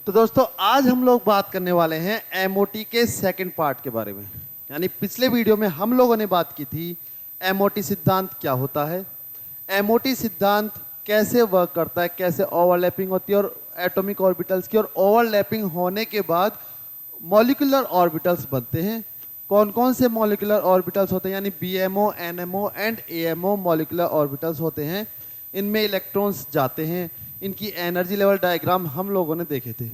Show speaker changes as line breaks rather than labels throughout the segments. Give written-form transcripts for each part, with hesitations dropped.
तो दोस्तों आज हम लोग बात करने वाले हैं एमओटी के सेकंड पार्ट के बारे में। यानी पिछले वीडियो में हम लोगों ने बात की थी एमओटी सिद्धांत क्या होता है, एमओटी सिद्धांत कैसे वर्क करता है, कैसे ओवरलैपिंग होती है और एटॉमिक ऑर्बिटल्स की, और ओवरलैपिंग होने के बाद मॉलिक्यूलर ऑर्बिटल्स बनते हैं। कौन कौन से मॉलिक्यूलर ऑर्बिटल्स होते हैं, यानी BMO, NMO and AMO molecular orbitals होते हैं। इनमें इलेक्ट्रॉन्स जाते हैं। इनकी एनर्जी लेवल डायग्राम हम लोगों ने देखे थे।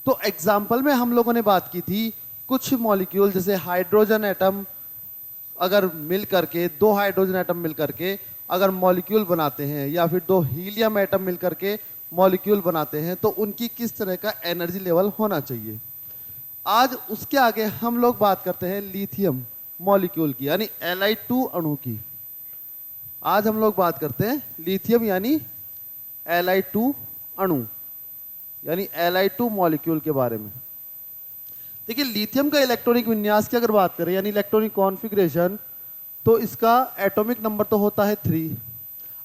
तो एग्जाम्पल में हम लोगों ने बात की थी कुछ मॉलिक्यूल, जैसे हाइड्रोजन एटम अगर मिल करके, दो हाइड्रोजन एटम मिल करके अगर मॉलिक्यूल बनाते हैं, या फिर दो हीलियम एटम मिल करके मॉलिक्यूल बनाते हैं, तो उनकी किस तरह का एनर्जी लेवल होना चाहिए। आज उसके आगे हम लोग बात करते हैं लिथियम मॉलिक्यूल की, यानी Li2 अणु की। आज हम लोग बात करते हैं लिथियम यानी Li2 अणु, यानी Li2 मॉलिक्यूल के बारे में। देखिए, लिथियम का इलेक्ट्रॉनिक विन्यास की अगर बात करें, यानी इलेक्ट्रॉनिक कॉन्फ़िगरेशन, तो इसका एटॉमिक नंबर तो होता है 3।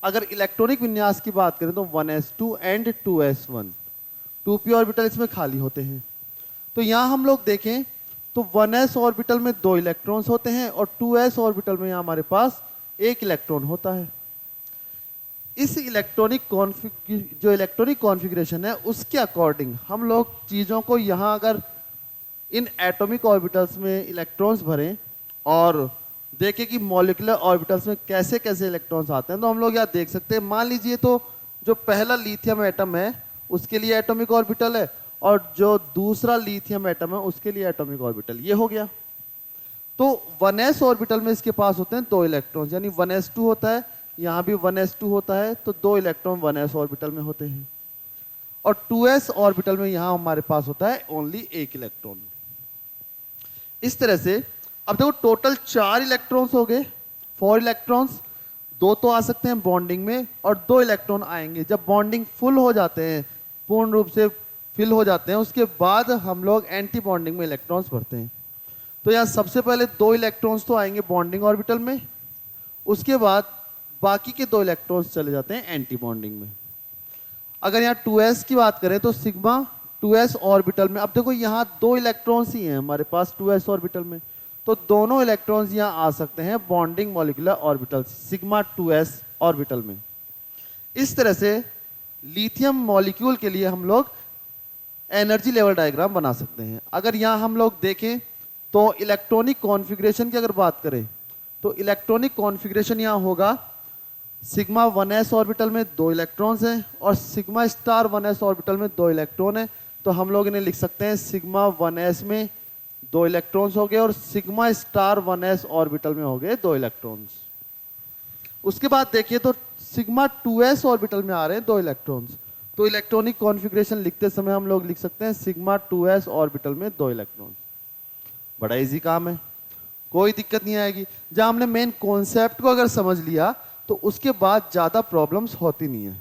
अगर इलेक्ट्रॉनिक विन्यास की बात करें तो 1s2 and 2s1, 2p orbital इसमें खाली होते हैं। तो यहाँ हम लोग देखें तो 1s ऑर्बिटल में 2 इलेक्ट्रॉन्स होते हैं और 2s ऑर्बिटल में यहाँ हमारे पास 1 इलेक्ट्रॉन होता है। इस इलेक्ट्रॉनिक कॉन्फ़िगरेशन है, उसके अकॉर्डिंग हम लोग चीज़ों को यहाँ अगर इन एटॉमिक ऑर्बिटल्स में इलेक्ट्रॉन्स भरें और देखें कि मॉलिक्यूलर ऑर्बिटल्स में कैसे कैसे इलेक्ट्रॉन्स आते हैं, तो हम लोग यहाँ देख सकते हैं। मान लीजिए तो जो पहला लिथियम एटम है उसके लिए एटॉमिक ऑर्बिटल है, और जो दूसरा लिथियम एटम है उसके लिए एटॉमिक ऑर्बिटल, ये हो गया। तो 1s ऑर्बिटल में इसके पास होते हैं 2 इलेक्ट्रॉन्स, यानी 1s2 होता है, यहाँ भी 1s2 होता है, तो 2 इलेक्ट्रॉन 1s ऑर्बिटल में होते हैं। और 2s ऑर्बिटल में यहाँ हमारे पास होता है ओनली 1 इलेक्ट्रॉन। इस तरह से अब देखो टोटल 4 इलेक्ट्रॉन्स हो गए, 4 इलेक्ट्रॉन्स। 2 तो आ सकते हैं बॉन्डिंग में और 2 इलेक्ट्रॉन आएंगे जब बॉन्डिंग फुल हो जाते हैं, पूर्ण रूप से फिल हो जाते हैं, उसके बाद हम लोग एंटी बॉन्डिंग में इलेक्ट्रॉन्स भरते हैं। तो यहाँ सबसे पहले 2 इलेक्ट्रॉन्स तो आएंगे बॉन्डिंग ऑर्बिटल में, उसके बाद बाकी के 2 इलेक्ट्रॉन्स चले जाते हैं एंटी बॉन्डिंग में। अगर यहाँ 2s की बात करें तो सिग्मा 2s ऑर्बिटल में, अब देखो यहाँ 2 इलेक्ट्रॉन्स ही हैं हमारे पास 2s ऑर्बिटल में, तो दोनों इलेक्ट्रॉन्स यहाँ आ सकते हैं bonding molecular orbital sigma 2s orbital में। इस तरह से लिथियम मॉलिक्यूल के लिए हम लोग एनर्जी लेवल डायग्राम बना सकते हैं। अगर यहाँ हम लोग देखें तो इलेक्ट्रॉनिक कॉन्फ़िगरेशन की अगर बात करें तो इलेक्ट्रॉनिक कॉन्फ़िगरेशन यहाँ होगा सिग्मा 1s ऑर्बिटल में 2 इलेक्ट्रॉन्स हैं और सिग्मा स्टार 1s ऑर्बिटल में 2 इलेक्ट्रॉन हैं। तो हम लोग इन्हें लिख सकते हैं सिग्मा 1s में 2 इलेक्ट्रॉन्स हो गए और सिग्मा स्टार 1s ऑर्बिटल में हो गए 2 इलेक्ट्रॉन्स। उसके बाद देखिए तो सिग्मा 2s ऑर्बिटल में आ रहे हैं 2 इलेक्ट्रॉन्स, तो इलेक्ट्रॉनिक कॉन्फ़िगरेशन लिखते समय हम लोग लिख सकते हैं सिग्मा 2s ऑर्बिटल में 2 इलेक्ट्रॉन्स। बड़ा इजी काम है, कोई दिक्कत नहीं आएगी। जब हमने मेन कॉन्सेप्ट को अगर समझ लिया तो उसके बाद ज़्यादा प्रॉब्लम्स होती नहीं है।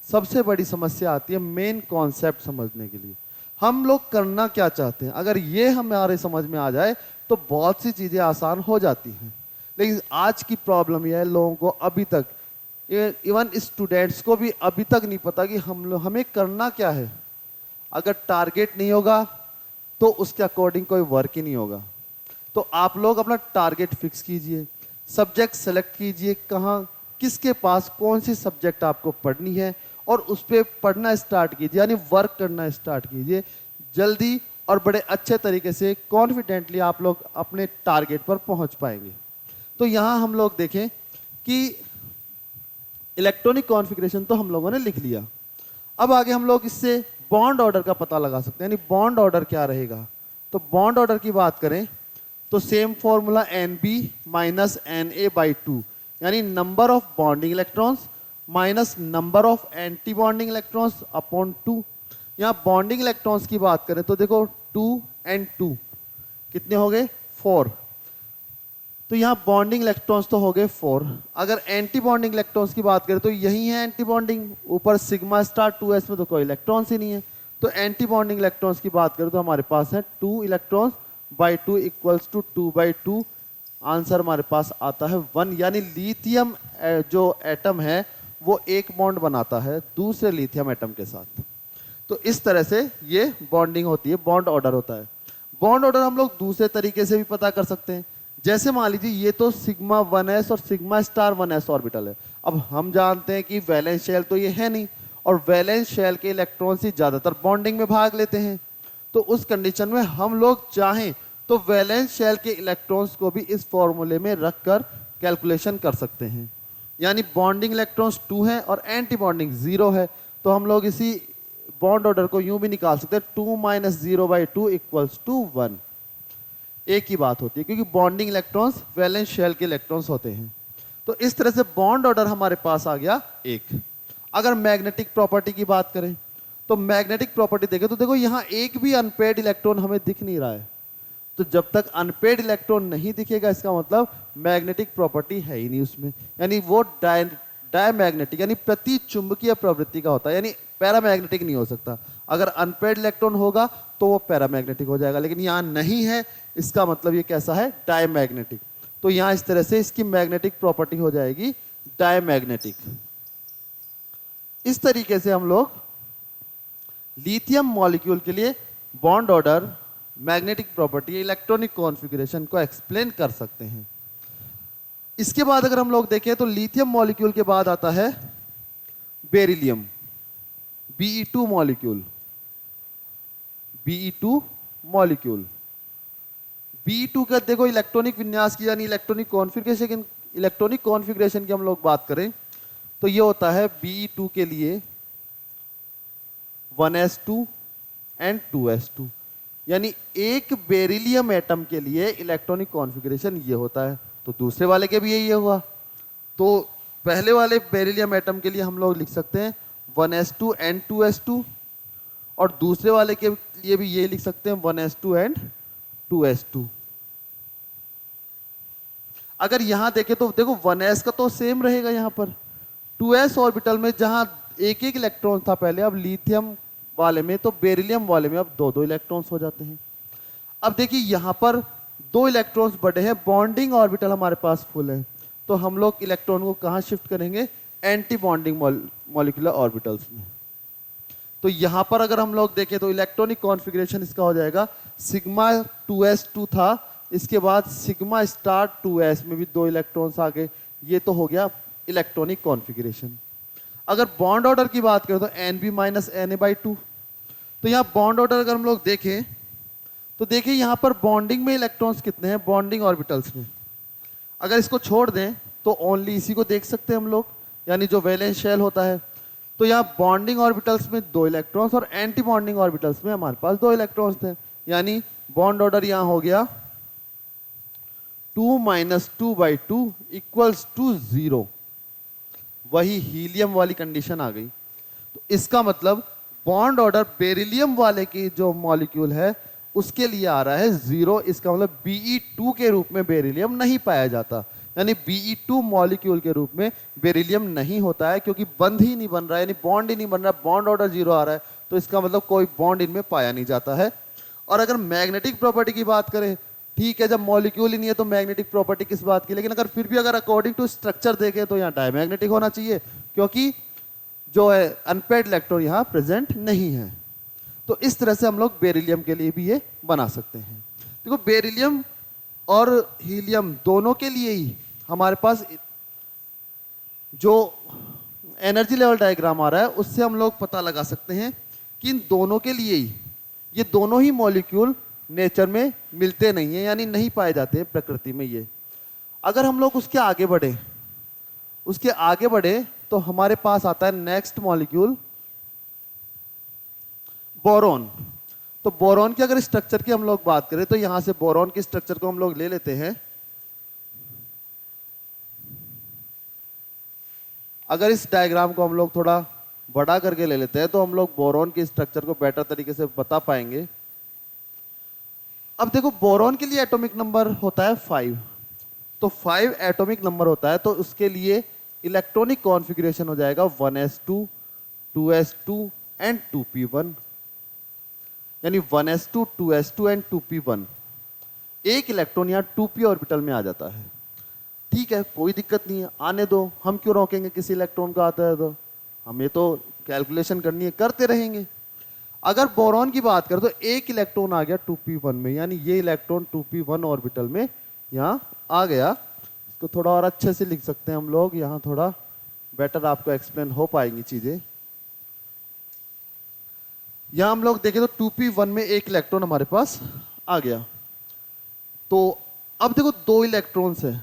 सबसे बड़ी समस्या आती है मेन कॉन्सेप्ट समझने के लिए, हम लोग करना क्या चाहते हैं। अगर ये हमारे समझ में आ जाए तो बहुत सी चीज़ें आसान हो जाती हैं। लेकिन आज की प्रॉब्लम यह है, लोगों को अभी तक, इवन स्टूडेंट्स को भी अभी तक नहीं पता कि हमें करना क्या है। अगर टारगेट नहीं होगा तो उसके अकॉर्डिंग कोई वर्क ही नहीं होगा। तो आप लोग अपना टारगेट फिक्स कीजिए, सब्जेक्ट सेलेक्ट कीजिए, कहाँ किसके पास कौन सी सब्जेक्ट आपको पढ़नी है, और उस पर पढ़ना स्टार्ट कीजिए, यानी वर्क करना स्टार्ट कीजिए। जल्दी और बड़े अच्छे तरीके से कॉन्फिडेंटली आप लोग अपने टारगेट पर पहुंच पाएंगे। तो यहाँ हम लोग देखें कि इलेक्ट्रॉनिक कॉन्फ़िगरेशन तो हम लोगों ने लिख लिया। अब आगे हम लोग इससे बॉन्ड ऑर्डर का पता लगा सकते हैं, यानी बॉन्ड ऑर्डर क्या रहेगा। तो बॉन्ड ऑर्डर की बात करें तो same formula NB minus Na/2, यानी number of bonding electrons minus number of anti bonding electrons upon 2। यहाँ बॉन्डिंग इलेक्ट्रॉन्स की बात करें तो देखो 2 and 2 कितने हो गए 4, तो यहाँ बॉन्डिंग इलेक्ट्रॉन्स तो हो गए 4। अगर एंटी बॉन्डिंग इलेक्ट्रॉन्स की बात करें तो यही है एंटी बॉन्डिंग, ऊपर सिग्मा स्टार 2s में तो कोई इलेक्ट्रॉन्स ही नहीं है। तो एंटी बॉन्डिंग इलेक्ट्रॉन्स की बात करें तो हमारे पास है 2 electrons by 2 equals to 2/2। Answer हमारे पास आता है 1, यानी लिथियम जो एटम है वो एक बॉन्ड बनाता है दूसरे लिथियम एटम के साथ। तो इस तरह से ये बॉन्डिंग होती है, बॉन्ड ऑर्डर होता है। बॉन्ड ऑर्डर हम लोग दूसरे तरीके से भी पता कर सकते हैं। जैसे मान लीजिए ये तो सिग्मा 1s और सिग्मा स्टार 1s ऑर्बिटल है। अब हम जानते हैं कि वैलेंस शेल तो ये है नहीं, और वैलेंस शेल के इलेक्ट्रॉन्स ही ज्यादातर बॉन्डिंग में भाग लेते हैं। तो उस कंडीशन में हम लोग चाहें तो वैलेंस शेल के इलेक्ट्रॉन्स को भी इस फॉर्मूले में रखकर कैलकुलेशन कर सकते हैं। यानी बॉन्डिंग इलेक्ट्रॉन्स 2 हैं और एंटी बॉन्डिंग 0 है, तो हम लोग इसी बॉन्ड ऑर्डर को यूं भी निकाल सकते हैं, 2 - 0/2 = 1। एक ही बात होती है, क्योंकि बॉन्डिंग इलेक्ट्रॉन्स वैलेंस शेल के इलेक्ट्रॉन्स होते हैं। तो इस तरह से बॉन्ड ऑर्डर हमारे पास आ गया एक। अगर मैग्नेटिक प्रॉपर्टी की बात करें तो मैग्नेटिक प्रॉपर्टी देखें तो देखो यहां एक भी अनपेड इलेक्ट्रॉन हमें दिख नहीं रहा है। तो जब तक अनपेड इलेक्ट्रॉन नहीं दिखेगा इसका मतलब मैग्नेटिक प्रॉपर्टी है ही नहीं उसमें, यानी वो डायमैग्नेटिक यानी प्रति चुंबकीय प्रवृत्ति का होता है, यानी पैरामैग्नेटिक नहीं हो सकता। अगर अनपेड इलेक्ट्रॉन होगा तो वो पैरामैग्नेटिक हो जाएगा, लेकिन यहाँ नहीं है, इसका मतलब ये कैसा है, डायमैग्नेटिक। तो यहाँ इस तरह से इसकी मैग्नेटिक प्रॉपर्टी हो जाएगी डायमैग्नेटिक। इस तरीके से हम लोग लिथियम मॉलिक्यूल के लिए bond order, magnetic property, electronic configuration को एक्सप्लेन कर सकते हैं। इसके बाद अगर हम लोग देखें तो लिथियम मॉलिक्यूल के बाद आता है beryllium, Be2 molecule. Be2 molecule, Be2 का देखो इलेक्ट्रॉनिक विन्यास की यानी इलेक्ट्रॉनिक कॉन्फ़िगरेशन की हम लोग बात करें तो ये होता है Be2 के लिए 1s2 एंड 2s2, यानी एक बेरिलियम एटम के लिए इलेक्ट्रॉनिक कॉन्फ़िगरेशन ये होता है। तो दूसरे वाले के भी यही हुआ, तो पहले वाले बेरिलियम एटम के लिए हम लोग लिख सकते हैं 1s2 एंड 2s2, और दूसरे वाले के लिए भी ये लिख सकते हैं 1s2 एंड 2s2। अगर यहां देखें तो देखो 1s का तो सेम रहेगा यहाँ पर, 2s ऑर्बिटल में जहां एक एक इलेक्ट्रॉन था पहले, अब लिथियम वाले में तो बेरिलियम वाले में अब दो दो इलेक्ट्रॉन्स हो जाते हैं। अब देखिए यहां पर दो इलेक्ट्रॉन्स बढ़े हैं, बॉन्डिंग ऑर्बिटल हमारे पास फुल है, तो हम लोग इलेक्ट्रॉन को कहां शिफ्ट करेंगे, एंटी बॉन्डिंग मॉलिक्यूलर ऑर्बिटल्स में। तो यहां पर अगर हम लोग देखें तो इलेक्ट्रॉनिक कॉन्फ़िगरेशन इसका हो जाएगा सिग्मा 2s2 था, इसके बाद सिग्मा स्टार 2s में भी दो इलेक्ट्रॉन्स आ गए, ये तो हो गया इलेक्ट्रॉनिक कॉन्फ़िगरेशन। अगर बॉन्ड ऑर्डर की बात करें तो Nb - Na/2। तो यहाँ बॉन्ड ऑर्डर अगर हम लोग देखें तो देखिए यहाँ पर बॉन्डिंग में इलेक्ट्रॉन्स कितने हैं, बॉन्डिंग ऑर्बिटल्स में। अगर इसको छोड़ दें तो ओनली इसी को देख सकते हैं हम लोग, यानी जो वैलेंस शेल होता है। तो यहाँ बॉन्डिंग ऑर्बिटल्स में दो इलेक्ट्रॉन्स और एंटी बॉन्डिंग ऑर्बिटल्स में हमारे पास दो इलेक्ट्रॉन्स थे, यानी बॉन्ड ऑर्डर यहाँ हो गया 2 - 2/2 = 0। वही हीलियम वाली कंडीशन आ गई। तो इसका मतलब बॉन्ड ऑर्डर बेरिलियम वाले की जो मॉलिक्यूल है उसके लिए आ रहा है 0। इसका मतलब Be2 के रूप में बेरिलियम नहीं पाया जाता, यानी Be2 मॉलिक्यूल के रूप में बेरिलियम नहीं होता है, क्योंकि बंध ही नहीं बन रहा है, यानी बॉन्ड ही नहीं बन रहा है, बॉन्ड ऑर्डर 0 आ रहा है, तो इसका मतलब कोई बॉन्ड इनमें पाया नहीं जाता है। और अगर मैग्नेटिक प्रॉपर्टी की बात करें, ठीक है, जब मॉलिक्यूल ही नहीं है तो मैग्नेटिक प्रॉपर्टी किस बात की, लेकिन अगर फिर भी अगर अकॉर्डिंग टू स्ट्रक्चर देखें तो यहाँ डायमैग्नेटिक होना चाहिए, क्योंकि जो है अनपेड इलेक्ट्रॉन यहाँ प्रेजेंट नहीं है। तो इस तरह से हम लोग बेरिलियम के लिए भी ये बना सकते हैं। देखो बेरिलियम और हीलियम दोनों के लिए ही हमारे पास जो एनर्जी लेवल डायग्राम आ रहा है उससे हम लोग पता लगा सकते हैं कि इन दोनों के लिए ही ये दोनों ही मॉलिक्यूल नेचर में मिलते नहीं है, यानी नहीं पाए जाते प्रकृति में ये। अगर हम लोग उसके आगे बढ़े तो हमारे पास आता है नेक्स्ट मॉलिक्यूल बोरॉन। तो बोरॉन की अगर स्ट्रक्चर की हम लोग बात करें तो यहां से बोरॉन की स्ट्रक्चर को हम लोग ले लेते हैं। अगर इस डायग्राम को हम लोग थोड़ा बड़ा करके ले लेते हैं तो हम लोग बोरॉन की स्ट्रक्चर को बेटर तरीके से बता पाएंगे। अब देखो बोरॉन के लिए एटॉमिक नंबर होता है 5, तो 5 एटॉमिक नंबर होता है, तो उसके लिए इलेक्ट्रॉनिक कॉन्फ़िगरेशन हो जाएगा 1s2 2s2 एंड 2p1, यानी 1s2 2s2 एंड 2p1। एक इलेक्ट्रॉन यहाँ 2p ऑर्बिटल में आ जाता है। ठीक है, कोई दिक्कत नहीं है, आने दो, हम क्यों रोकेंगे किसी इलेक्ट्रॉन का आता है, तो हमें तो कैलकुलेशन करनी है, करते रहेंगे। अगर बोरॉन की बात करें तो एक इलेक्ट्रॉन आ गया 2p1 में, यानी ये इलेक्ट्रॉन 2p1 ऑर्बिटल में यहाँ आ गया। इसको थोड़ा और अच्छे से लिख सकते हैं हम लोग, यहाँ थोड़ा बेटर आपको एक्सप्लेन हो पाएंगी चीजें। यहां हम लोग देखें तो 2p1 में एक इलेक्ट्रॉन हमारे पास आ गया। तो अब देखो दो इलेक्ट्रॉन्स है,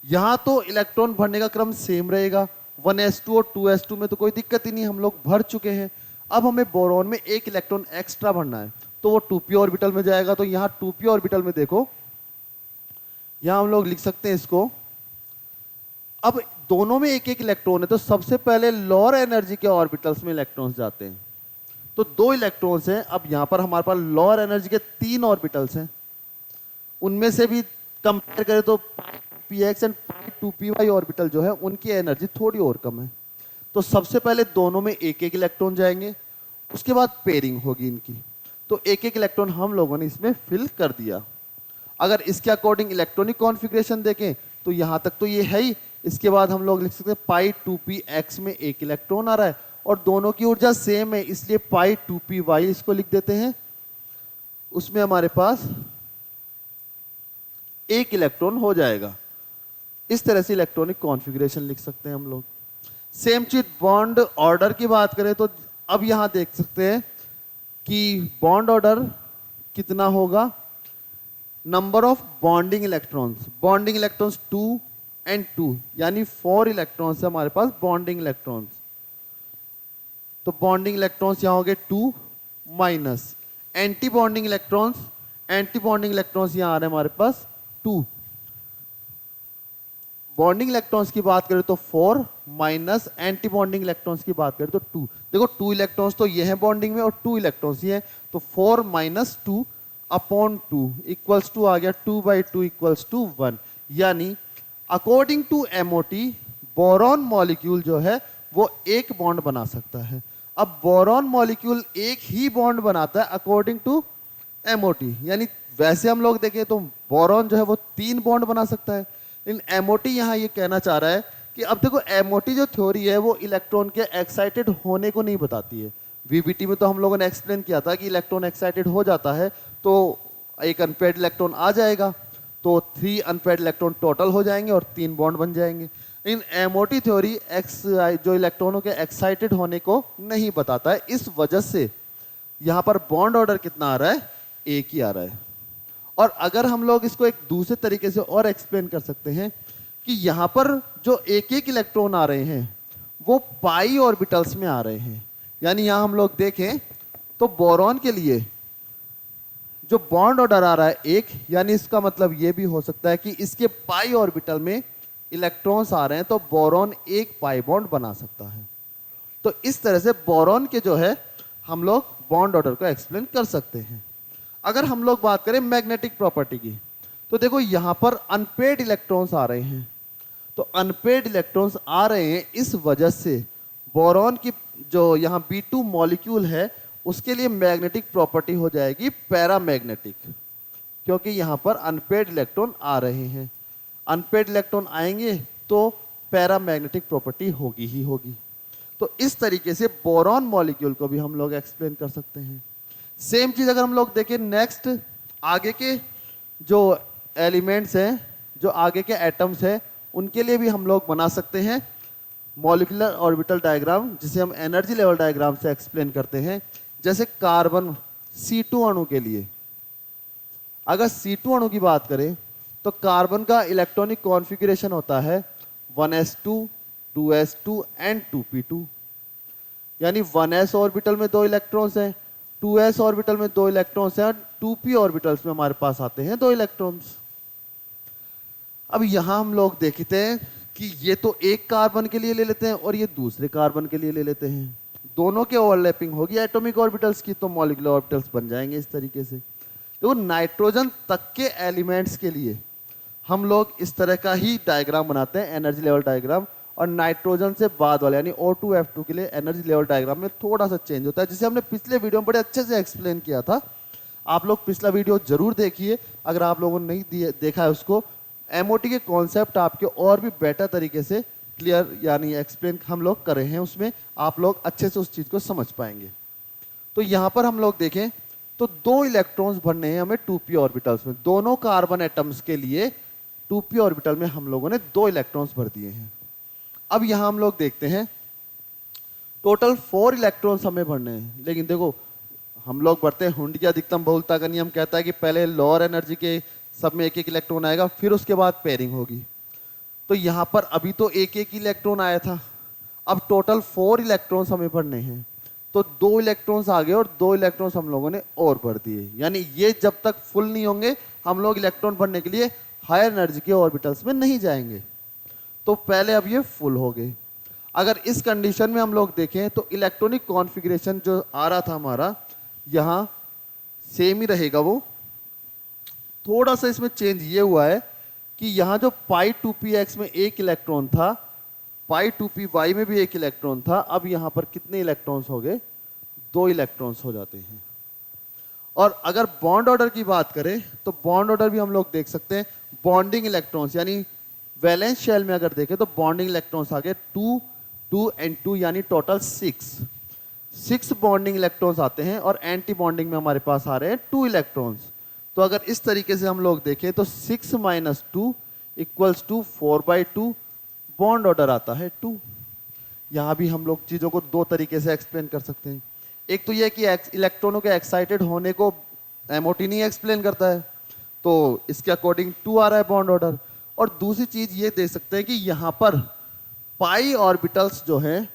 यहां तो इलेक्ट्रॉन भरने का क्रम सेम रहेगा, 1s2 और 2s2 में तो कोई दिक्कत ही नहीं, हम लोग भर चुके हैं। अब हमें बोरॉन में एक इलेक्ट्रॉन एक्स्ट्रा भरना है, तो वो 2p ऑर्बिटल में जाएगा। तो यहाँ 2p ऑर्बिटल में देखो, यहां हम लोग लिख सकते हैं इसको, अब दोनों में एक एक इलेक्ट्रॉन है, तो सबसे पहले लोअर एनर्जी के ऑर्बिटल्स में इलेक्ट्रॉन्स जाते हैं। तो दो इलेक्ट्रॉन्स हैं, अब यहां पर हमारे पास लोअर एनर्जी के 3 ऑर्बिटल्स हैं, उनमें से भी कंपेयर करें तो px एंड 2py ऑर्बिटल जो है उनकी एनर्जी थोड़ी और कम है। तो सबसे पहले दोनों में एक एक इलेक्ट्रॉन जाएंगे, उसके बाद पेयरिंग होगी इनकी। तो एक एक इलेक्ट्रॉन हम लोगों ने इसमें फिल कर दिया। अगर इसके अकॉर्डिंग इलेक्ट्रॉनिक कॉन्फ़िगरेशन देखें तो यहां तक तो ये है ही। इसके बाद हम लोग लिख सकते हैं पाई 2px में एक इलेक्ट्रॉन आ रहा है और दोनों की ऊर्जा सेम है, इसलिए पाई 2py इसको लिख देते हैं। उसमें हमारे पास एक इलेक्ट्रॉन हो जाएगा। इस तरह से इलेक्ट्रॉनिक कॉन्फ़िगरेशन लिख सकते हैं हम लोग। सेम चीज बॉन्ड ऑर्डर की बात करें तो अब यहां देख सकते हैं कि बॉन्ड ऑर्डर कितना होगा, number of bonding electrons 2 and 2, यानी 4 इलेक्ट्रॉन्स है हमारे पास बॉन्डिंग इलेक्ट्रॉन्स। तो बॉन्डिंग इलेक्ट्रॉन्स यहां हो गए 2 माइनस एंटी बॉन्डिंग इलेक्ट्रॉन्स यहां आ रहे हैं हमारे पास 2। बॉन्डिंग इलेक्ट्रॉन्स की बात करें तो 4 माइनस एंटी बॉन्डिंग इलेक्ट्रॉन्स की बात करें तो 2। देखो 2 इलेक्ट्रॉन्स तो ये हैं बॉन्डिंग में और 2 इलेक्ट्रॉन्स ये हैं, तो 4 माइनस 2 अपॉन 2 इक्वल्स टू आ गया 2/2 इक्वल्स टू 1। यानी according to MOT boron molecule जो है वो एक बॉन्ड बना सकता है। अब बोरॉन मॉलिक्यूल एक ही बॉन्ड बनाता है अकॉर्डिंग टू एमओटी, यानी वैसे हम लोग देखें तो बोरॉन जो है वो 3 बॉन्ड बना सकता है, लेकिन एमओटी यहां ये कहना चाह रहा है कि अब देखो एमओटी जो थ्योरी है वो इलेक्ट्रॉन के एक्साइटेड होने को नहीं बताती है। वीबीटी में तो हम लोगों ने एक्सप्लेन किया था कि इलेक्ट्रॉन एक्साइटेड हो जाता है तो एक अनपेयर्ड इलेक्ट्रॉन आ जाएगा, तो 3 अनपेयर्ड इलेक्ट्रॉन टोटल हो जाएंगे और 3 बॉन्ड बन जाएंगे। इन एमओटी थ्योरी जो इलेक्ट्रॉनों के एक्साइटेड होने को नहीं बताता है, इस वजह से यहां पर बॉन्ड ऑर्डर कितना आ रहा है, एक ही आ रहा है। और अगर हम लोग इसको एक दूसरे तरीके से और एक्सप्लेन कर सकते हैं कि यहां पर जो एक एक इलेक्ट्रॉन आ रहे हैं वो पाई ऑर्बिटल्स में आ रहे हैं, यानी यहां हम लोग देखें तो बोरॉन के लिए जो बॉन्ड ऑर्डर आ रहा है एक, यानी इसका मतलब ये भी हो सकता है कि इसके पाई ऑर्बिटल में इलेक्ट्रॉन्स आ रहे हैं, तो बोरॉन एक पाई बॉन्ड बना सकता है। तो इस तरह से बोरॉन के जो है हम लोग बॉन्ड ऑर्डर को एक्सप्लेन कर सकते हैं। अगर हम लोग बात करें मैग्नेटिक प्रॉपर्टी की, तो देखो यहां पर अनपेयर्ड इलेक्ट्रॉन्स आ रहे हैं, तो अनपेयर्ड इलेक्ट्रॉन्स आ रहे हैं इस वजह से बोरॉन की जो यहां B2 मॉलिक्यूल है उसके लिए मैग्नेटिक प्रॉपर्टी हो जाएगी पैरामैग्नेटिक, क्योंकि यहां पर अनपेयर्ड इलेक्ट्रॉन आ रहे हैं। अनपेयर्ड इलेक्ट्रॉन आएंगे तो पैरामैग्नेटिक प्रॉपर्टी होगी ही होगी। तो इस तरीके से बोरॉन मॉलिक्यूल को भी हम लोग एक्सप्लेन कर सकते हैं। सेम चीज अगर हम लोग देखें नेक्स्ट आगे के जो एलिमेंट्स हैं, जो आगे के एटम्स हैं, उनके लिए भी हम लोग बना सकते हैं मॉलिक्यूलर ऑर्बिटल डायग्राम, जिसे हम एनर्जी लेवल डायग्राम से एक्सप्लेन करते हैं। जैसे कार्बन C2 अणु के लिए, अगर C2 अणु की बात करें तो कार्बन का इलेक्ट्रॉनिक कॉन्फ़िगरेशन होता है 1s2 2s2 एंड 2p2, यानी 1s ऑर्बिटल में 2 इलेक्ट्रॉन्स हैं, 2s ऑर्बिटल में 2 इलेक्ट्रॉन्स हैं और 2p ऑर्बिटल्स में हमारे पास आते हैं 2 इलेक्ट्रॉन्स। अब यहां हम लोग देखते हैं कि ये तो एक कार्बन के लिए ले लेते हैं और ये दूसरे कार्बन के लिए ले लेते हैं, दोनों के ओवरलैपिंग होगी एटॉमिक ऑर्बिटल्स की, तो मॉलिक्यूलर ऑर्बिटल्स बन जाएंगे इस तरीके से। तो नाइट्रोजन तक के एलिमेंट्स के लिए हम लोग इस तरह का ही डायग्राम बनाते हैं, एनर्जी लेवल डायग्राम, और नाइट्रोजन से बाद वाले यानी O2F2 के लिए एनर्जी लेवल डायग्राम में थोड़ा सा चेंज होता है, जिसे हमने पिछले वीडियो में बड़े अच्छे से एक्सप्लेन किया था। आप लोग पिछला वीडियो जरूर देखिए अगर आप लोगों ने नहीं देखा है उसको। एमओटी के कॉन्सेप्ट आपके और भी बेटर तरीके से क्लियर यानी एक्सप्लेन हम लोग कर रहे हैं, उसमें आप लोग अच्छे से उस चीज को समझ पाएंगे। तो तो यहाँ पर हम लोग देखें तो 2 इलेक्ट्रॉन्स भरने हैं हमें 2p ऑर्बिटल्स में। दोनों कार्बन एटम्स के लिए 2p ऑर्बिटल में हम लोगों ने 2 इलेक्ट्रॉन्स भर दिए हैं। अब यहाँ हम लोग देखते हैं टोटल 4 इलेक्ट्रॉन्स हमें भरने हैं। लेकिन देखो हम लोग भरते हैं हुंड की अधिकतम बहुलता का नियम कहता है कि पहले लोअर एनर्जी के सब में एक एक इलेक्ट्रॉन आएगा, फिर उसके बाद पेयरिंग होगी। तो यहाँ पर अभी तो एक एक इलेक्ट्रॉन आया था, अब टोटल 4 इलेक्ट्रॉन्स हमें भरने हैं। तो 2 इलेक्ट्रॉन्स आ गए और 2 इलेक्ट्रॉन्स हम लोगों ने और भर दिए। यानी ये जब तक फुल नहीं होंगे हम लोग इलेक्ट्रॉन भरने के लिए हायर एनर्जी के ऑर्बिटल्स में नहीं जाएंगे। तो पहले अब ये फुल हो गए। अगर इस कंडीशन में हम लोग देखें तो इलेक्ट्रॉनिक कॉन्फ़िगरेशन जो आ रहा था हमारा यहाँ सेम ही रहेगा। वो थोड़ा सा इसमें चेंज ये हुआ है कि यहाँ जो पाई 2px में एक इलेक्ट्रॉन था, पाई 2py में भी एक इलेक्ट्रॉन था, अब यहाँ पर कितने इलेक्ट्रॉन्स हो गए? 2 इलेक्ट्रॉन्स हो जाते हैं। और अगर बॉन्ड ऑर्डर की बात करें तो बॉन्ड ऑर्डर भी हम लोग देख सकते हैं। बॉन्डिंग इलेक्ट्रॉन्स यानी वैलेंस शेल में अगर देखें तो बॉन्डिंग इलेक्ट्रॉन्स आ गए 2 2 एंड 2 यानी टोटल 6 बॉन्डिंग इलेक्ट्रॉन्स आते हैं और एंटी बॉन्डिंग में हमारे पास आ रहे हैं 2 इलेक्ट्रॉन्स। तो अगर इस तरीके से हम लोग देखें तो 6 minus 2 equals to 4/2 bond order आता है 2। यहाँ भी हम लोग चीज़ों को 2 तरीके से एक्सप्लेन कर सकते हैं। एक तो यह कि इलेक्ट्रॉनों के एक्साइटेड होने को एमओटी नहीं एक्सप्लेन करता है, तो इसके अकॉर्डिंग 2 आ रहा है बॉन्ड ऑर्डर। और दूसरी चीज़ ये दे सकते हैं कि यहाँ पर पाई ऑर्बिटल्स जो हैं,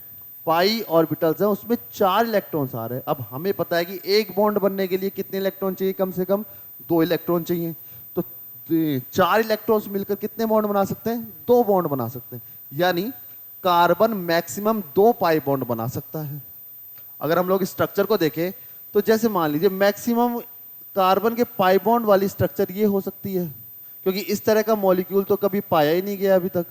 पाई ऑर्बिटल्स हैं उसमें 4 इलेक्ट्रॉन्स आ रहे हैं। अब हमें पता है कि एक बॉन्ड बनने के लिए कितने इलेक्ट्रॉन चाहिए? कम से कम 2 इलेक्ट्रॉन चाहिए। तो 4 इलेक्ट्रॉन्स मिलकर कितने बॉन्ड बना सकते हैं? 2 बॉन्ड बना सकते हैं। यानी कार्बन मैक्सिमम 2 पाई बॉन्ड बना सकता है। अगर हम लोग स्ट्रक्चर को देखें तो जैसे मान लीजिए मैक्सिमम कार्बन के पाई बॉन्ड वाली स्ट्रक्चर ये हो सकती है, क्योंकि इस तरह का मॉलिक्यूल तो कभी पाया ही नहीं गया अभी तक।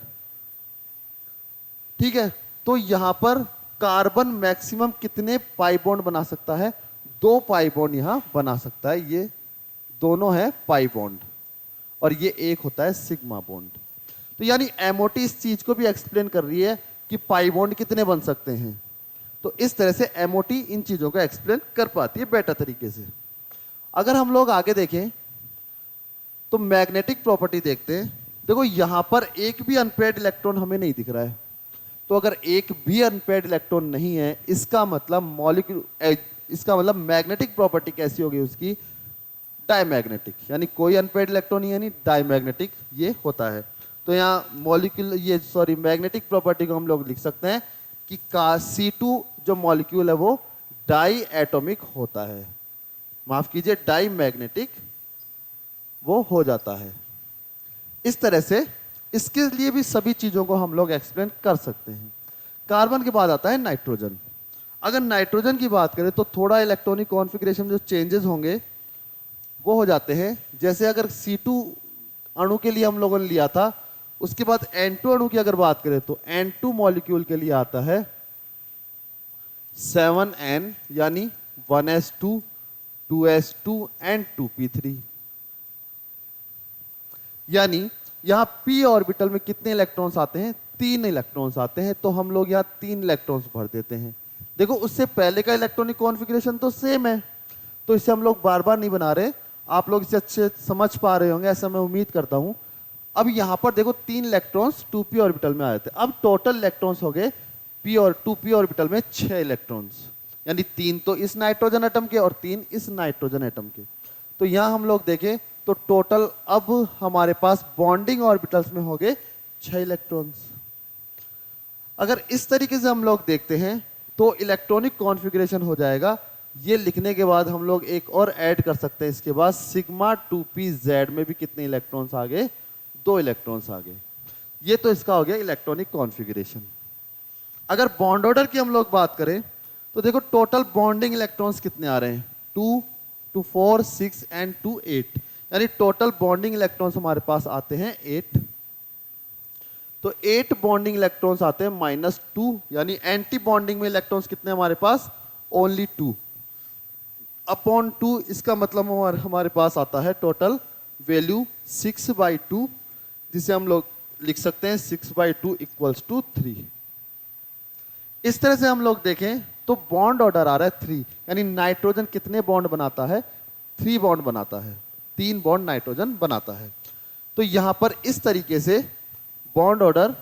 ठीक है, तो यहां पर कार्बन मैक्सिमम कितने पाई बॉन्ड बना सकता है? 2 पाई बॉन्ड यहां बना सकता है। ये दोनों है पाई बॉन्ड और ये एक होता है सिग्मा बॉन्ड। तो यानी एमओटी इस चीज को भी एक्सप्लेन कर रही है कि पाई बॉन्ड कितने बन सकते हैं। तो इस तरह से एमओटी इन चीजों को एक्सप्लेन कर पाती है बेटर तरीके से। अगर हम लोग आगे देखें तो मैग्नेटिक प्रॉपर्टी देखते हैं। देखो यहां पर एक भी अनपेयर्ड इलेक्ट्रॉन हमें नहीं दिख रहा है। तो अगर एक भी अनपेयर्ड इलेक्ट्रॉन नहीं है, इसका मतलब मैग्नेटिक प्रॉपर्टी कैसी होगी उसकी? डायमैग्नेटिक, यानी कोई अनपेयर्ड इलेक्ट्रॉन नहीं, यानी डायमैग्नेटिक ये होता है। तो यहाँ मैग्नेटिक प्रॉपर्टी को हम लोग लिख सकते हैं कि C2 जो मॉलिक्यूल है वो डाई एटॉमिक होता है, माफ कीजिए डाईमैग्नेटिक वो हो जाता है। इस तरह से इसके लिए भी सभी चीजों को हम लोग एक्सप्लेन कर सकते हैं। कार्बन के बाद आता है नाइट्रोजन। अगर नाइट्रोजन की बात करें तो थोड़ा इलेक्ट्रॉनिक कॉन्फ़िगरेशन जो चेंजेस होंगे वो हो जाते हैं। जैसे अगर C2 अणु के लिए हम लोगों ने लिया था, उसके बाद N2 अणु की अगर बात करें तो N2 मॉलिक्यूल के लिए आता है 7N यानी 1s2 2s2 एंड 2p3। यानी यहां p ऑर्बिटल में कितने इलेक्ट्रॉन्स आते हैं? 3 इलेक्ट्रॉन्स आते हैं। तो हम लोग यहां 3 इलेक्ट्रॉन्स भर देते हैं। देखो उससे पहले का इलेक्ट्रॉनिक कॉन्फ़िगरेशन तो सेम है, तो इसे हम लोग बार बार नहीं बना रहे। आप लोग इसे अच्छे समझ पा रहे होंगे, ऐसा मैं उम्मीद करता हूं। अब यहां पर देखो 3 इलेक्ट्रॉन्स 2p ऑर्बिटल में आए थे। अब टोटल इलेक्ट्रॉन्स हो गए 2p ऑर्बिटल में 6 इलेक्ट्रॉन्स, यानी 3 तो इस नाइट्रोजन एटम के और 3 इस नाइट्रोजन एटम के। तो यहां हम लोग देखें तो टोटल अब हमारे पास बॉन्डिंग ऑर्बिटल्स में हो गए 6 इलेक्ट्रॉन्स। अगर इस तरीके से हम लोग देखते हैं तो इलेक्ट्रॉनिक कॉन्फ़िगरेशन हो जाएगा। ये लिखने के बाद हम लोग एक और ऐड कर सकते हैं इसके बाद, सिग्मा 2pz में भी कितने इलेक्ट्रॉन्स आ गए? 2 इलेक्ट्रॉन्स आ गए। ये तो इसका हो गया इलेक्ट्रॉनिक कॉन्फ़िगरेशन। अगर बॉन्ड ऑर्डर की हम लोग बात करें तो देखो टोटल बॉन्डिंग इलेक्ट्रॉन्स कितने आ रहे हैं? 2 2 4 6 एंड 2 8, यानी टोटल बॉन्डिंग इलेक्ट्रॉन्स हमारे पास आते हैं 8। तो 8 बॉन्डिंग इलेक्ट्रॉन्स आते हैं -2, यानी एंटी बॉन्डिंग में इलेक्ट्रॉन्स कितने हमारे पास? Only 2 upon 2। इसका मतलब हमारे पास आता है टोटल वैल्यू 6/2, जिसे हम लोग लिख सकते हैं 6/2 इक्वल्स टू 3। इस तरह से हम लोग देखें तो बॉन्ड ऑर्डर आ रहा है 3, यानी नाइट्रोजन कितने बॉन्ड बनाता है? 3 बॉन्ड बनाता है, 3 बॉन्ड नाइट्रोजन बनाता है। तो यहां पर इस तरीके से बॉन्ड ऑर्डर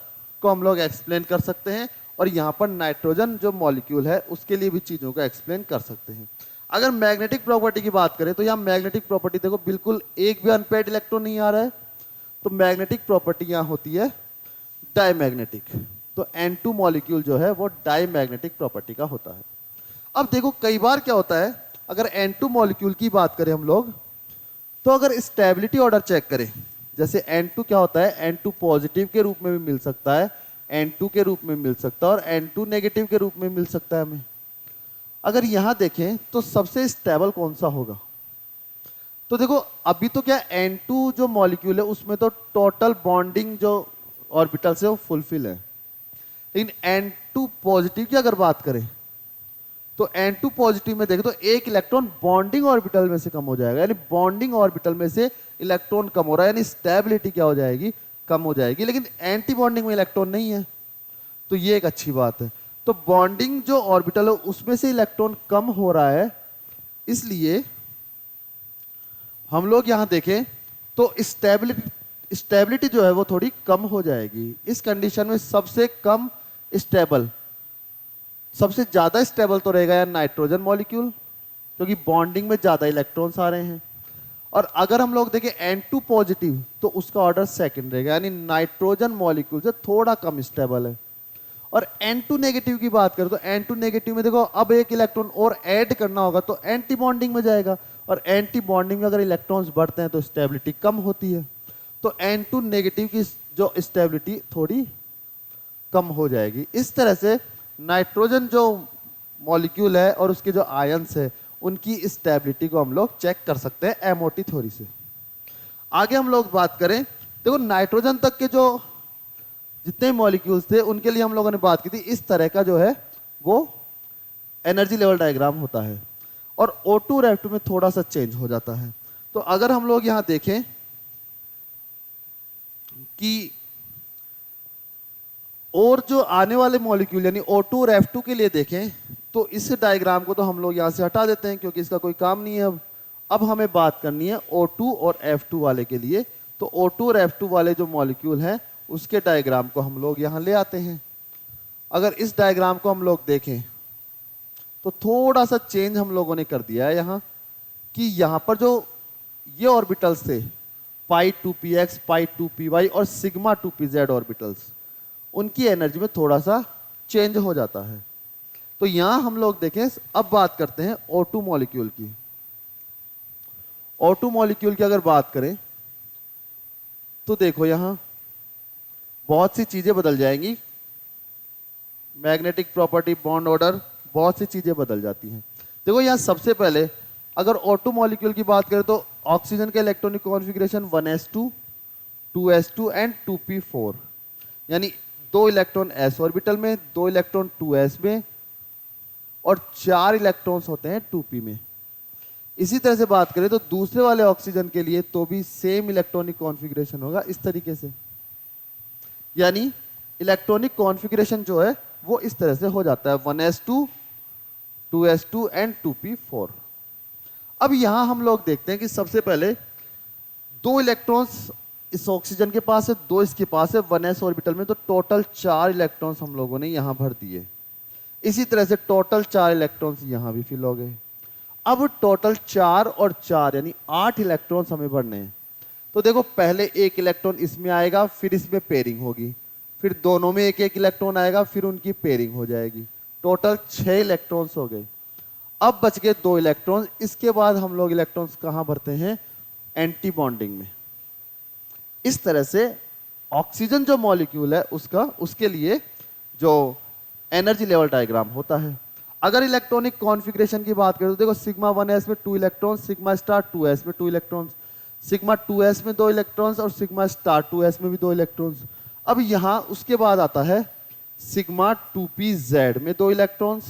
को हम लोग एक्सप्लेन कर सकते हैं, और यहां पर नाइट्रोजन जो मॉलिक्यूल है उसके लिए भी चीजों को एक्सप्लेन कर सकते हैं। अगर मैग्नेटिक प्रॉपर्टी की बात करें तो यहाँ मैग्नेटिक प्रॉपर्टी देखो, बिल्कुल एक भी अनपेयर्ड इलेक्ट्रॉन नहीं आ रहा है, तो मैग्नेटिक प्रॉपर्टी यहाँ होती है डायमैग्नेटिक। तो N2 मॉलिक्यूल जो है वो डायमैग्नेटिक प्रॉपर्टी का होता है। अब देखो कई बार क्या होता है, अगर N2 मॉलिक्यूल की बात करें हम लोग, तो अगर स्टेबिलिटी ऑर्डर चेक करें, जैसे N2 क्या होता है, N2 पॉजिटिव के रूप में भी मिल सकता है, N2 के रूप में मिल सकता है, और N2 नेगेटिव के रूप में मिल सकता है हमें। अगर यहां देखें तो सबसे स्टेबल कौन सा होगा, तो देखो अभी तो क्या N2 जो मॉलिक्यूल है उसमें तो टोटल बॉन्डिंग जो ऑर्बिटल्स है वो फुलफिल है, लेकिन N2 पॉजिटिव की अगर बात करें तो N2 पॉजिटिव में देखें तो एक इलेक्ट्रॉन बॉन्डिंग ऑर्बिटल में से कम हो जाएगा, यानी बॉन्डिंग ऑर्बिटल में से इलेक्ट्रॉन कम हो रहा है, यानी स्टेबिलिटी क्या हो जाएगी, कम हो जाएगी। लेकिन एंटी बॉन्डिंग में इलेक्ट्रॉन नहीं है, तो ये एक अच्छी बात है। तो बॉन्डिंग जो ऑर्बिटल है उसमें से इलेक्ट्रॉन कम हो रहा है, इसलिए हम लोग यहां देखें तो स्टेबिलिटी जो है वो थोड़ी कम हो जाएगी। इस कंडीशन में सबसे कम स्टेबल, सबसे ज्यादा स्टेबल तो रहेगा यार नाइट्रोजन मॉलिक्यूल, क्योंकि बॉन्डिंग में ज्यादा इलेक्ट्रॉन्स आ रहे हैं। और अगर हम लोग देखें N2 पॉजिटिव तो उसका ऑर्डर सेकंड रहेगा, यानी नाइट्रोजन मॉलिक्यूल से थोड़ा कम स्टेबल है। और N2 नेगेटिव की बात करें तो N2 नेगेटिव में देखो अब एक इलेक्ट्रॉन और ऐड करना होगा तो एंटी बॉन्डिंग में जाएगा, और एंटी बॉन्डिंग में अगर इलेक्ट्रॉन्स बढ़ते हैं तो स्टेबिलिटी कम होती है, तो N2 नेगेटिव की जो स्टेबिलिटी थोड़ी कम हो जाएगी। इस तरह से नाइट्रोजन जो मॉलिक्यूल है और उसके जो आयंस है उनकी स्टेबिलिटी को हम लोग चेक कर सकते हैं एमओटी थ्योरी से। आगे हम लोग बात करें, देखो नाइट्रोजन तक के जो जितने मॉलिक्यूल्स थे उनके लिए हम लोगों ने बात की थी, इस तरह का जो है वो एनर्जी लेवल डायग्राम होता है, और O2 और F2 में थोड़ा सा चेंज हो जाता है। तो अगर हम लोग यहां देखें कि और जो आने वाले मॉलिक्यूल यानी O2 और F2 के लिए देखें तो इस डायग्राम को तो हम लोग यहां से हटा देते हैं क्योंकि इसका कोई काम नहीं है। अब हमें बात करनी है O2 और F2 वाले के लिए। तो O2 और F2 वाले जो मॉलिक्यूल हैं उसके डायग्राम को हम लोग यहां ले आते हैं। अगर इस डायग्राम को हम लोग देखें तो थोड़ा सा चेंज हम लोगों ने कर दिया है यहां, कि यहां पर जो ये ऑर्बिटल्स थे पाई 2px, पाई 2py और सिग्मा 2pz ऑर्बिटल्स, उनकी एनर्जी में थोड़ा सा चेंज हो जाता है। तो यहां हम लोग देखें, अब बात करते हैं O2 मॉलिक्यूल की। O2 मॉलिक्यूल की अगर बात करें तो देखो यहां बहुत सी चीजें बदल जाएंगी, मैग्नेटिक प्रॉपर्टी, बॉन्ड ऑर्डर, बहुत सी चीजें बदल जाती हैं। देखो यहां सबसे पहले अगर O2 मॉलिक्यूल की बात करें तो ऑक्सीजन का electronic configuration 1s2, 2s2 and 2p4, यानी 2 इलेक्ट्रॉन s ऑर्बिटल में, 2 इलेक्ट्रॉन 2s में और 4 इलेक्ट्रॉन्स होते हैं 2p में। इसी तरह से बात करें तो दूसरे वाले ऑक्सीजन के लिए तो भी सेम इलेक्ट्रॉनिक कॉन्फ़िगरेशन होगा इस तरीके से, यानी इलेक्ट्रॉनिक कॉन्फ़िगरेशन जो है वो इस तरह से हो जाता है 1s2, 2s2 एंड 2p4। अब यहां हम लोग देखते हैं कि सबसे पहले 2 इलेक्ट्रॉन्स इस ऑक्सीजन के पास है, 2 इसके पास है 1s ऑर्बिटल में, तो टोटल 4 इलेक्ट्रॉन्स हम लोगों ने यहां भर दिए। इसी तरह से टोटल 4 इलेक्ट्रॉन्स यहां भी फिल हो गए। अब टोटल 4 और 4 यानी 8 इलेक्ट्रॉन्स हमें भरने हैं। तो देखो पहले एक इलेक्ट्रॉन इसमें आएगा, फिर इसमें पेयरिंग होगी, फिर दोनों में एक एक इलेक्ट्रॉन आएगा, फिर उनकी पेयरिंग हो जाएगी। टोटल 6 इलेक्ट्रॉन्स हो गए। अब बच गए 2 इलेक्ट्रॉन्स। इसके बाद हम लोग इलेक्ट्रॉन्स कहां भरते हैं? एंटी बॉन्डिंग में। इस तरह से ऑक्सीजन जो मॉलिक्यूल है उसके लिए जो एनर्जी लेवल डायग्राम होता है। अगर इलेक्ट्रॉनिक कॉन्फ़िगरेशन की बात करें तो देखो सिग्मा 1s में 2 इलेक्ट्रॉन्स, सिग्मा स्टार 2s में 2 इलेक्ट्रॉन्स, सिग्मा 2s में 2 इलेक्ट्रॉन्स और सिग्मा स्टार 2s में भी 2 इलेक्ट्रॉन्स। अब यहां उसके बाद आता है सिग्मा 2pz में 2 इलेक्ट्रॉन्स,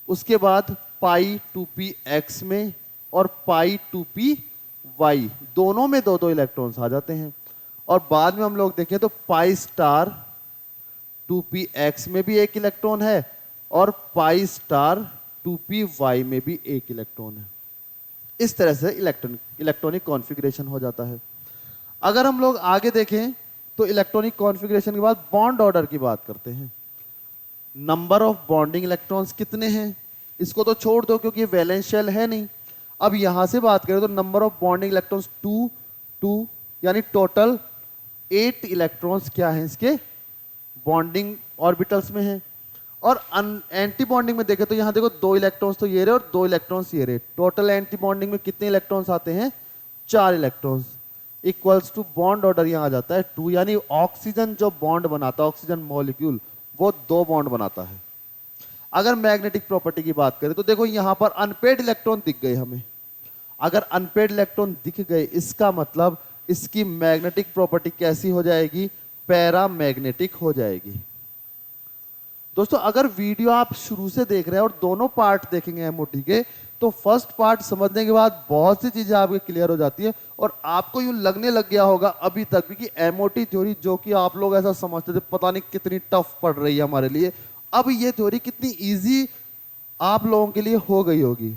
उसके बाद पाई 2px में और पाई 2py, दोनों में 2-2 इलेक्ट्रॉन्स आ जाते हैं। और बाद में हम लोग देखें तो पाई स्टार 2px में भी 1 इलेक्ट्रॉन है और पाई स्टार 2p में भी एक इलेक्ट्रॉन है। इस तरह से इलेक्ट्रॉनिक कॉन्फ़िगरेशन हो जाता है। अगर हम लोग आगे देखें तो इलेक्ट्रॉनिक कॉन्फ़िगरेशन के बाद बॉन्ड ऑर्डर की बात करते हैं। नंबर ऑफ बॉन्डिंग इलेक्ट्रॉन्स कितने हैं, इसको तो छोड़ दो क्योंकि ये वैलेंस शेल है नहीं। अब यहां से बात करें तो नंबर ऑफ बॉन्डिंग इलेक्ट्रॉन्स 2 यानी टोटल 8 इलेक्ट्रॉन्स क्या हैं इसके बॉन्डिंग ऑर्बिटल्स में हैं। और एंटी बॉन्डिंग में देखें तो यहां देखो 2 इलेक्ट्रॉन्स तो ये रहे और 2 इलेक्ट्रॉन्स ये रहे। टोटल एंटी बॉन्डिंग में कितने इलेक्ट्रॉन्स आते हैं, 4 electrons. Equals to bond order यहां आ जाता है 2, यानी ऑक्सीजन जो बॉन्ड बनाता है, ऑक्सीजन मॉलिक्यूल, वो 2 बॉन्ड बनाता है। अगर मैग्नेटिक प्रॉपर्टी की बात करें तो देखो यहां पर अनपेड इलेक्ट्रॉन दिख गए हमें। अगर अनपेड इलेक्ट्रॉन दिख गए इसका मतलब इसकी मैग्नेटिक प्रॉपर्टी कैसी हो जाएगी, पैरामैग्नेटिक हो जाएगी। दोस्तों अगर वीडियो आप शुरू से देख रहे हैं और दोनों पार्ट देखेंगे एमओटी के, तो फर्स्ट पार्ट समझने के बाद बहुत सी चीजें आपके क्लियर हो जाती है और आपको यूं लगने लग गया होगा अभी तक भी कि एमओटी थ्योरी, जो कि आप लोग ऐसा समझते थे पता नहीं कितनी टफ पड़ रही है हमारे लिए, अब ये थ्योरी कितनी इजी आप लोगों के लिए हो गई होगी।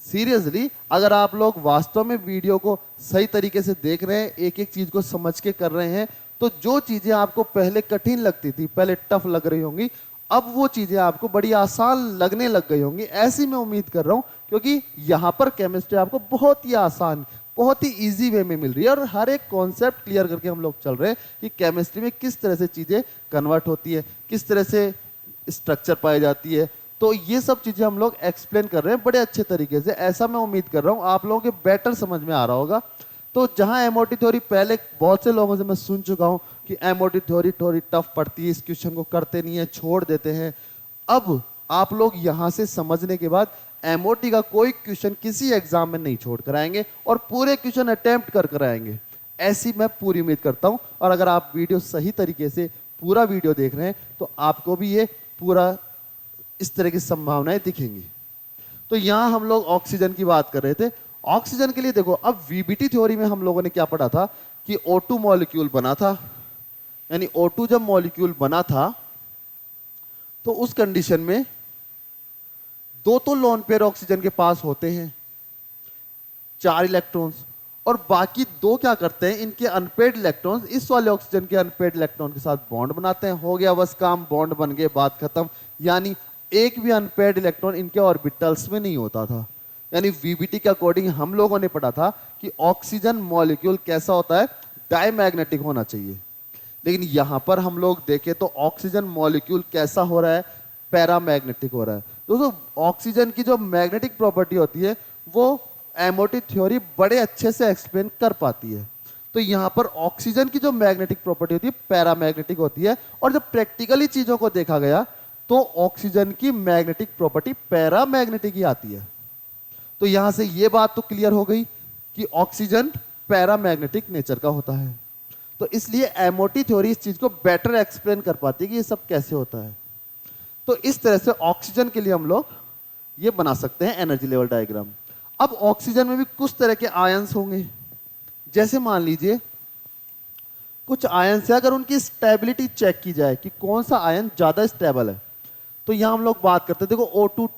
सीरियसली अगर आप लोग वास्तव में वीडियो को सही तरीके से देख रहे हैं, एक एक चीज को समझ के कर रहे हैं, तो जो चीजें आपको पहले कठिन लगती थी, पहले टफ लग रही होंगी, अब वो चीजें आपको बड़ी आसान लगने लग गई होंगी। ऐसी मैं उम्मीद कर रहा हूं क्योंकि यहां पर केमिस्ट्री आपको बहुत ही आसान, बहुत ही इजी वे में मिल रही है और हर एक कॉन्सेप्ट क्लियर करके हम लोग चल रहे हैं कि केमिस्ट्री में किस तरह से चीजें कन्वर्ट होती है, किस तरह से स्ट्रक्चर पाई जाती है। तो ये सब चीजें हम लोग एक्सप्लेन कर रहे हैं बड़े अच्छे तरीके से। ऐसा मैं उम्मीद कर रहा हूं आप लोगों के बेटर समझ में आ रहा होगा। तो जहां एमओटी थ्योरी पहले बहुत से लोगों से मैं सुन चुका हूं कि एमओटी थ्योरी थोड़ी टफ पड़ती है, इस क्वेश्चन को करते नहीं है, छोड़ देते हैं। अब आप लोग यहां से समझने के बाद एमओटी का कोई क्वेश्चन किसी एग्जाम में नहीं छोड़ कर आएंगे और पूरे क्वेश्चन अटेम्प्ट कर आएंगे, ऐसी मैं पूरी उम्मीद करता हूं। और अगर आप वीडियो सही तरीके से पूरा वीडियो देख रहे हैं तो आपको भी ये पूरा इस तरह की संभावनाएं दिखेंगी। तो यहां हम लोग ऑक्सीजन की बात कर रहे थे। ऑक्सीजन के लिए देखो, अब वीबीटी थ्योरी में हम लोगों ने क्या पढ़ा था कि O2 मॉलिक्यूल बना था, यानी O2 जब मॉलिक्यूल बना था तो उस कंडीशन में 2 तो लोन पेयर ऑक्सीजन के पास होते हैं, 4 इलेक्ट्रॉन्स, और बाकी 2 क्या करते हैं, इनके अनपेड इलेक्ट्रॉन्स इस वाले ऑक्सीजन के अनपेड इलेक्ट्रॉन के साथ बॉन्ड बनाते हैं। हो गया बस काम, बॉन्ड बन गए, बात खत्म। यानी एक भी अनपेड इलेक्ट्रॉन इनके ऑर्बिटल्स में नहीं होता था। यानी वीबीटी के अकॉर्डिंग हम लोगों ने पढ़ा था कि ऑक्सीजन मॉलिक्यूल कैसा होता है, डायमैग्नेटिक होना चाहिए। लेकिन यहां पर हम लोग देखें तो ऑक्सीजन मॉलिक्यूल कैसा हो रहा है, पैरामैग्नेटिक हो रहा है। दोस्तों ऑक्सीजन की जो मैग्नेटिक प्रॉपर्टी होती है वो एमओटी थ्योरी बड़े अच्छे से एक्सप्लेन कर पाती है। तो यहां पर ऑक्सीजन की जो मैग्नेटिक प्रॉपर्टी होती है पैरामैग्नेटिक होती है, और जब प्रैक्टिकली चीजों को देखा गया तो ऑक्सीजन की मैग्नेटिक प्रॉपर्टी पैरामैग्नेटिक ही आती है। तो यहां से यह बात तो क्लियर हो गई कि ऑक्सीजन पैरामैग्नेटिक नेचर का होता है। तो इसलिए एमओटी थ्योरी इस चीज को बेटर एक्सप्लेन कर पाती है कि ये सब कैसे होता है। तो इस तरह से ऑक्सीजन के लिए हम लोग ये बना सकते हैं एनर्जी लेवल डायग्राम। अब ऑक्सीजन में भी कुछ तरह के आयंस होंगे। जैसे मान लीजिए कुछ आयंस है, अगर उनकी स्टेबिलिटी चेक की जाए कि कौन सा आयन ज्यादा स्टेबल है, तो यहां हम लोग बात करते हैं, देखो O2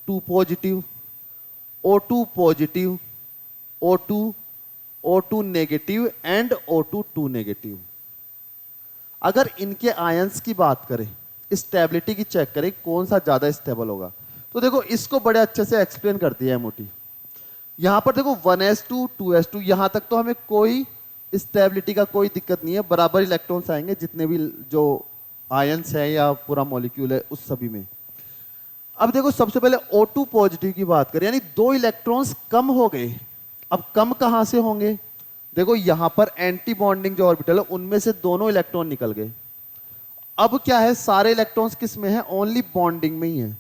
2 positive, O2 positive, O2 negative and O2 2 negative. अगर इनके आयंस की बात करें, स्टेबिलिटी की चेक करें कौन सा ज्यादा स्टेबल होगा, तो देखो इसको बड़े अच्छे से एक्सप्लेन करती है एमओटी। यहां पर देखो 1s2 2s2, यहां तक तो हमें कोई स्टेबिलिटी का कोई दिक्कत नहीं है, बराबर इलेक्ट्रॉन्स आएंगे जितने भी जो आयंस है या पूरा मॉलिक्यूल है उस सभी में। अब देखो सबसे पहले O2 पॉजिटिव की बात करें, यानी 2 इलेक्ट्रॉन्स कम हो गए। अब कम कहां से होंगे, देखो यहां पर एंटी बॉन्डिंग जो ऑर्बिटल है उनमें से दोनों इलेक्ट्रॉन निकल गए। अब क्या है, सारे इलेक्ट्रॉन्स किस में है, ओनली बॉन्डिंग में ही है।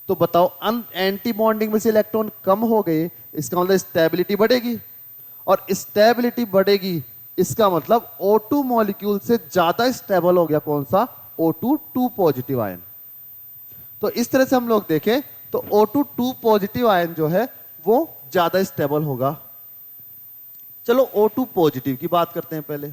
तो बताओ एंटी बॉन्डिंग में से इलेक्ट्रॉन कम हो गए, इसका मतलब स्टेबिलिटी बढ़ेगी, और स्टेबिलिटी बढ़ेगी इसका मतलब O2 मॉलिक्यूल से ज्यादा स्टेबल हो गया कौन सा, O2 2 पॉजिटिव आयन। तो इस तरह से हम लोग देखें तो O2 2 पॉजिटिव आयन जो है वो ज्यादा स्टेबल होगा। चलो O2 पॉजिटिव की बात करते हैं पहले।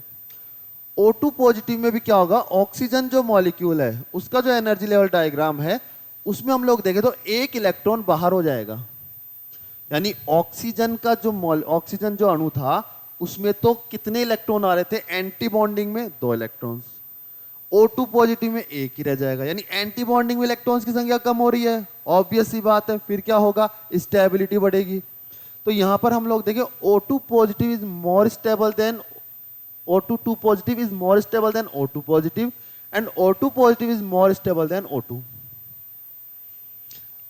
O2 पॉजिटिव में भी क्या होगा, ऑक्सीजन जो मॉलिक्यूल है उसका जो एनर्जी लेवल डायग्राम है उसमें हम लोग देखें तो एक इलेक्ट्रॉन बाहर हो जाएगा, यानी ऑक्सीजन का जो ऑक्सीजन जो अणु था उसमें तो कितने इलेक्ट्रॉन आ रहे थे, एंटी बॉन्डिंग में 2 इलेक्ट्रॉन्स, O2 पॉजिटिव में एक ही रह जाएगा, यानी एंटी बॉन्डिंग में इलेक्ट्रॉन्स की संख्या कम हो रही है, ऑब्वियस सी बात है, फिर क्या होगा, स्टेबिलिटी बढ़ेगी। तो यहां पर हम लोग देखें O2 positive is more stable then O2 positive is more stable then O2 positive and O2 positive is more stable then O2।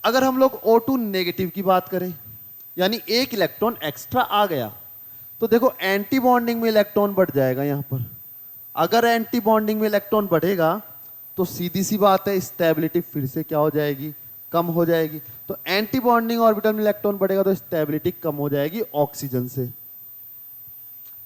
अगर हम लोग O2 नेगेटिव की बात करें, यानी एक इलेक्ट्रॉन एक्स्ट्रा आ गया, तो देखो एंटी बॉन्डिंग में इलेक्ट्रॉन बढ़ जाएगा यहां पर। अगर एंटी बॉन्डिंग में इलेक्ट्रॉन बढ़ेगा तो सीधी सी बात है स्टेबिलिटी फिर से क्या हो जाएगी, कम हो जाएगी। तो एंटी बॉन्डिंग ऑर्बिटल में इलेक्ट्रॉन बढ़ेगा तो स्टेबिलिटी कम हो जाएगी ऑक्सीजन से।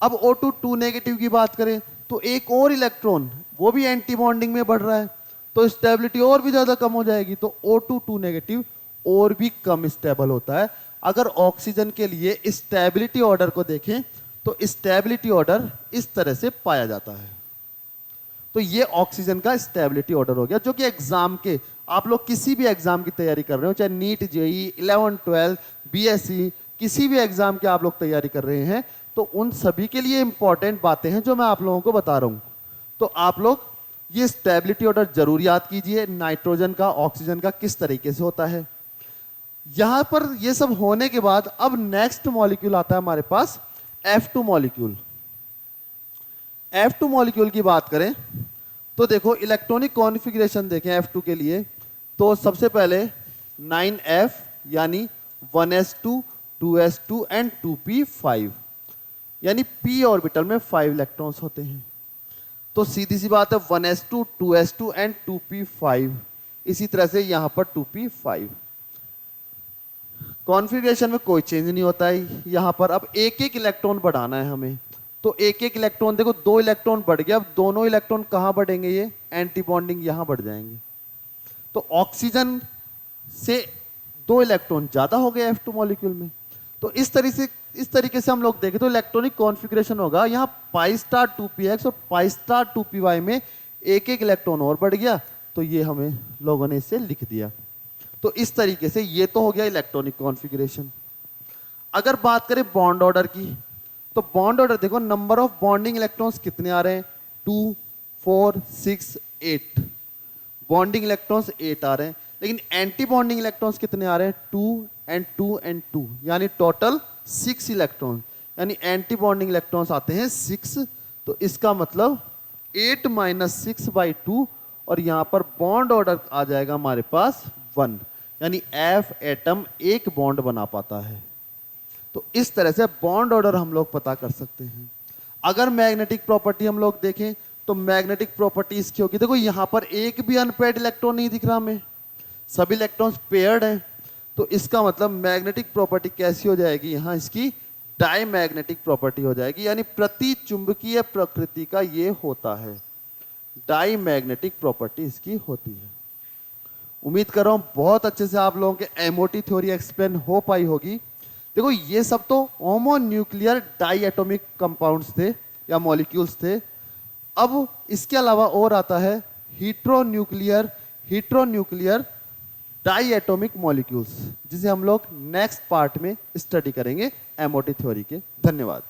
अब O2 नेगेटिव की बात करें तो एक और इलेक्ट्रॉन वो भी एंटी बॉन्डिंग में बढ़ रहा है तो स्टेबिलिटी और भी ज्यादा कम हो जाएगी। तो O2 नेगेटिव और भी कम स्टेबल होता है। अगर ऑक्सीजन के लिए स्टेबिलिटी ऑर्डर को देखें तो स्टेबिलिटी ऑर्डर इस तरह से पाया जाता है। तो ये ऑक्सीजन का स्टेबिलिटी ऑर्डर हो गया, जो कि एग्जाम के आप लोग किसी भी एग्जाम की तैयारी कर रहे हो, चाहे नीट, जेई, 11, 12, बीएससी, किसी भी एग्जाम की आप लोग तैयारी कर रहे हैं, तो उन सभी के लिए इंपॉर्टेंट बातें हैं जो मैं आप लोगों को बता रहा हूं। तो आप लोग ये स्टेबिलिटी ऑर्डर जरूर याद कीजिए, नाइट्रोजन का, ऑक्सीजन का किस तरीके से होता है। यहां पर ये सब होने के बाद अब नेक्स्ट मॉलिक्यूल आता है हमारे पास F2 मॉलिक्यूल। F2 मॉलिक्यूल की बात करें तो देखो इलेक्ट्रॉनिक कॉन्फ़िगरेशन देखें F2 के लिए, तो सबसे पहले 9F यानी 1s2 2s2 एंड 2p5, यानी p ऑर्बिटल में 5 इलेक्ट्रॉन्स होते हैं। तो सीधी सी बात है 1s2 2s2 एंड 2p5, इसी तरह से यहां पर 2p5। कॉन्फ़िगरेशन में कोई चेंज नहीं होता है यहां पर। अब एक एक इलेक्ट्रॉन बढ़ाना है हमें, तो एक एक इलेक्ट्रॉन देखो 2 इलेक्ट्रॉन बढ़ गया, अब दोनों इलेक्ट्रॉन कहां बढ़ेंगे, ये एंटी बॉन्डिंग यहां बढ़ जाएंगे। तो ऑक्सीजन से 2 इलेक्ट्रॉन ज्यादा हो गए F2 मॉलिक्यूल में। तो इस तरीके से हम लोग देखें तो इलेक्ट्रॉनिक कॉन्फ़िगरेशन होगा यहां पाई स्टार 2px और पाई स्टार 2py में एक एक इलेक्ट्रॉन और बढ़ गया, तो ये हमें लोगों ने इसे लिख दिया। तो इस तरीके से ये तो हो गया इलेक्ट्रॉनिक कॉन्फ़िगरेशन। अगर बात करें बॉन्ड ऑर्डर की, तो बॉन्ड ऑर्डर देखो नंबर ऑफ बॉन्डिंग इलेक्ट्रॉन्स कितने आ रहे हैं, 2 4 6 8। बॉन्डिंग इलेक्ट्रॉन्स 8 आ रहे हैं, लेकिन एंटी बॉन्डिंग इलेक्ट्रॉन्स कितने आ रहे हैं, 2 एंड 2 एंड 2, यानी टोटल 6 इलेक्ट्रॉन, यानी एंटी बॉन्डिंग इलेक्ट्रॉन्स आते हैं 6। तो इसका मतलब 8 - 6/2 और यहां पर बॉन्ड ऑर्डर आ जाएगा हमारे पास 1, यानी F एटम एक बॉन्ड बना पाता है। तो इस तरह से बॉन्ड ऑर्डर हम लोग पता कर सकते हैं। अगर मैग्नेटिक प्रॉपर्टी हम लोग देखें तो मैग्नेटिक प्रॉपर्टी इसकी होगी, देखो यहां पर एक भी अनपेयर्ड इलेक्ट्रॉन नहीं दिख रहा हमें, सभी इलेक्ट्रॉन्स पेयर्ड हैं। तो इसका मतलब मैग्नेटिक प्रॉपर्टी कैसी हो जाएगी, यहां इसकी डाईमैग्नेटिक प्रॉपर्टी हो जाएगी, यानी प्रति चुंबकीय प्रकृति का ये होता है, डाईमैग्नेटिक प्रॉपर्टी इसकी होती है। उम्मीद कर रहा हूं बहुत अच्छे से आप लोगों के एमओटी थ्योरी एक्सप्लेन हो पाई होगी। देखो ये सब तो homonuclear diatomic compounds थे या मॉलिक्यूल्स थे। अब इसके अलावा और आता है हीट्रोन्यूक्लियर डाई एटॉमिक मॉलिक्यूल्स, जिसे हम लोग नेक्स्ट पार्ट में स्टडी करेंगे एमओटी थ्योरी के। धन्यवाद।